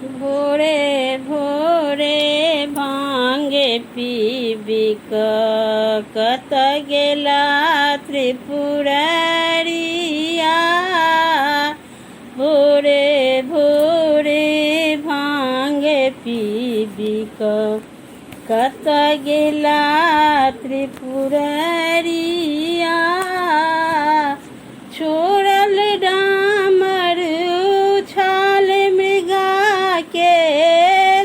भोरे भोरे भांगे PB कत गेला त्रिपुरारिया। भोरे भोरे भांगे PB कत गेला त्रिपुरारिया। छोड़ल डामर उछाल मृगा के,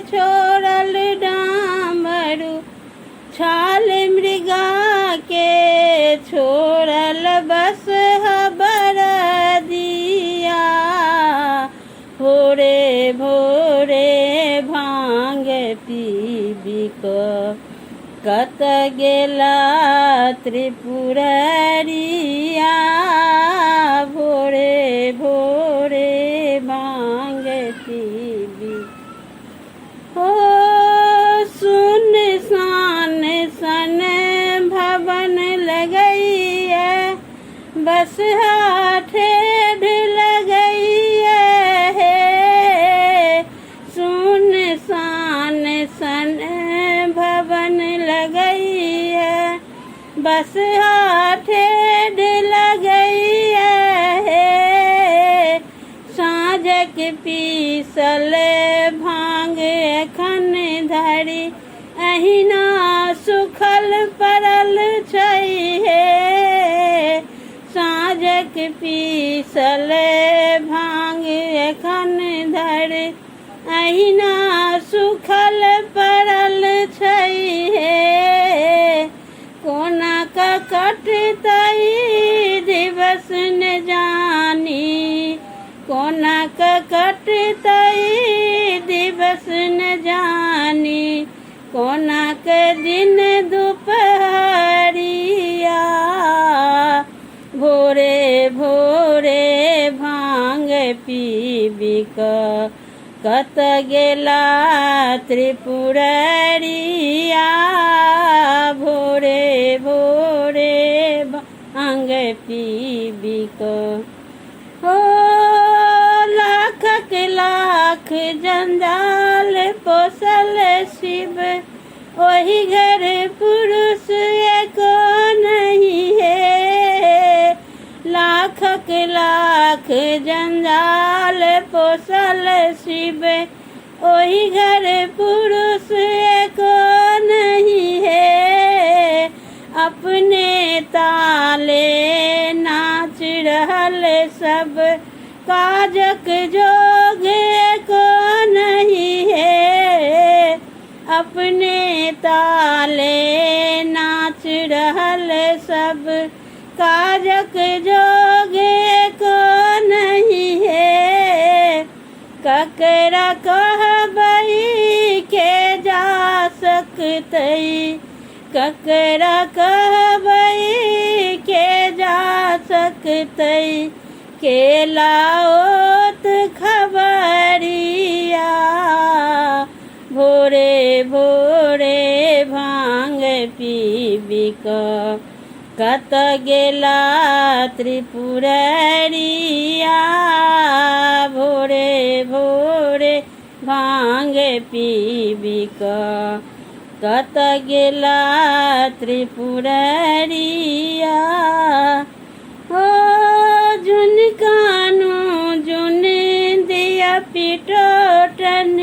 छोड़ल डामर उछाल मृगा के, छोड़ल बस हबर दिया। भोरे भोरे भांग पीबी कत गेला त्रिपुरारिया। भोरे भोरे भांग पीबी हो। सुन सान सन भवन लगई है, बस ठेढ़ लगई है। सुन सान सन भवन लगई है, बस ठेढ़ लगई है। साँझक पीसल भांग एखन धरि अहिना सुखल पड़ल छै। साँझक पीसल भांग एखन धरि अहिना सुखल पड़ल छै। कोना का कटतै दिवस न जानी, कोना का कटतै दिवस न जानी। कोना के दिन दुपहरिया। भोरे भोरे भांग पीबी कत गेला त्रिपुरारिया। भोरे भोरे भांग पीबी हो। लाखक लाख जंजाल पोसल शिव, ओही घर पुरुष एको नहीं है। लाखक लाख जंजाल पोसल शिव, ओही घर पुरुष एको नहीं है। अपने ताले नाच रहल सब, काजक जोग एको नहीं है। अपने ताले नाच रहल सब, काजक जोग एको नहीं है। ककरा कहबै के जा सकतै, ककरा कहबै के जा सकतै। के लाओत खबरिया। भोरे भोरे भांग पीबी कत गेला त्रिपुरारिया। भोरे भोरे भांग पीबी कत गेला त्रिपुरारिया। हो जुन कानो जुन दिया पिटोटन,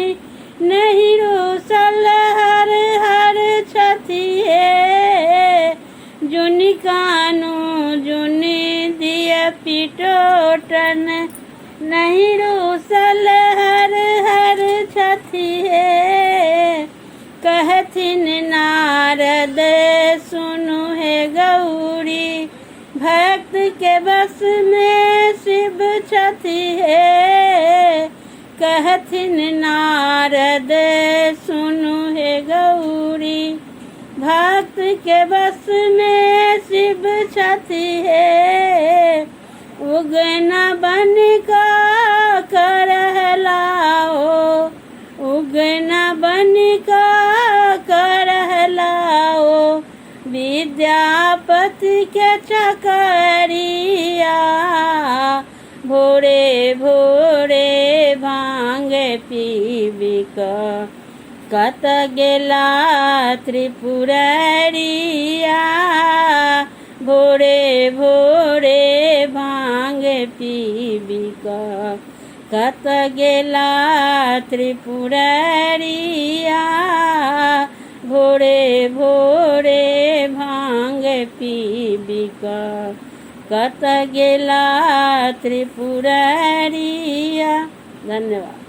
नहीं रोसल हर हर छथि है। जुन कानो जुन दिया पिटोटन, नहीं रोसल हर हर छथि है। कहथिन नारद सुनु है गौरी, भक्त के बस में शिव छथि है। कहथिन नारद सुनु है गौरी, भक्त के बस में शिव छथि है। उगना बन का करहलाओ, उगना बन का करहलाओ। विद्यापति के चकरिया। भोरे भोरे भांग पीब पीबिक कत गेला त्रिपुरारिया भोरे भोरे भांग पीबिक कत गेला त्रिपुरारिया भोरे भोरे भांग पीबिक कत गेला त्रिपुरारिया। धन्यवाद।